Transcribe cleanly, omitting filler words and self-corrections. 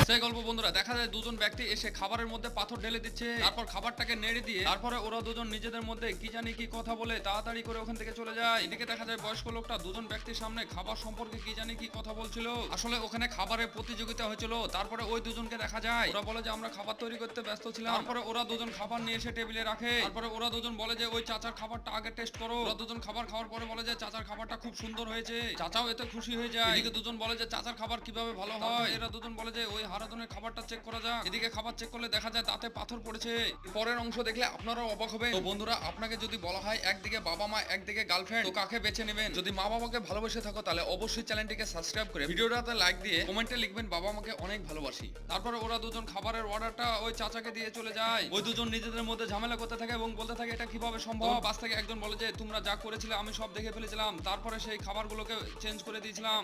সেই গল্প বন্ধুরা, দেখা যায় দুজন ব্যক্তি এসে খাবারের মধ্যে পাথর ঢেলে দিচ্ছে, তারপর খাবারটাকে নেড়ে দিয়ে তারপরে ওরা দুজন নিজেদের মধ্যে কি জানি কি কথা বলে তাড়াতাড়ি করে ওখান থেকে চলে যায়। এদিকে দেখা যায় বয়স্ক লোকটা দুজন ব্যক্তির সামনে খাবার সম্পর্কে কি জানি কি কথা বলছিল। আসলে ওখানে খাবারের প্রতিযোগিতা হয়েছিল। তারপরে ওই দুজনকে দেখা যায় ওরা বলে যে আমরা খাবার তৈরি করতে ব্যস্ত ছিলাম। তারপরে ওরা দুজন খাবার নিয়ে এসে টেবিলে রাখে। তারপরে ওরা দুজন বলে যে ওই চাচার খাবারটা আগে টেস্ট করো। ওরা দুজন খাবার খাওয়ার পরে বলে যে চাচার খাবারটা খুব সুন্দর হয়েছে। চাচাও এতে খুশি হয়ে যায়। এদিকে দুজন বলে যে চাচার খাবার কিভাবে ভালো হয়। এরা দুজন বলে যে ওই হারাধনের খাবারটা চেক করা যাক। এদিকে খাবার চেক করলে দেখা যায় তাতে পাথর পড়েছে। পরের অংশ দেখলে আপনারাও অবাক হবেন। তো বন্ধুরা, আপনাকে যদি বলা হয় একদিকে বাবা মা একদিকে গার্লফ্রেন্ড, তো কাকে বেছে নেবেন? যদি মা বাবাকে ভালোবেসে থাকো তাহলে অবশ্যই চ্যানেলটিকে সাবস্ক্রাইব করে ভিডিওটাতে লাইক দিয়ে কমেন্টে লিখবেন বাবা মাকে অনেক ভালোবাসি। তারপরে ওরা দুজন খাবারের অর্ডারটা ওই চাচাকে দিয়ে চলে যায়। ওই দুজন নিজেদের মধ্যে ঝামেলা করতে থাকে এবং বলতে থাকে এটা কিভাবে সম্ভব। পাশ থেকে একজন বলে যে তোমরা যা করেছিলে আমি সব দেখে ফেলেছিলাম, তারপরে সেই খাবারগুলোকে চেঞ্জ করে দিয়েছিলাম।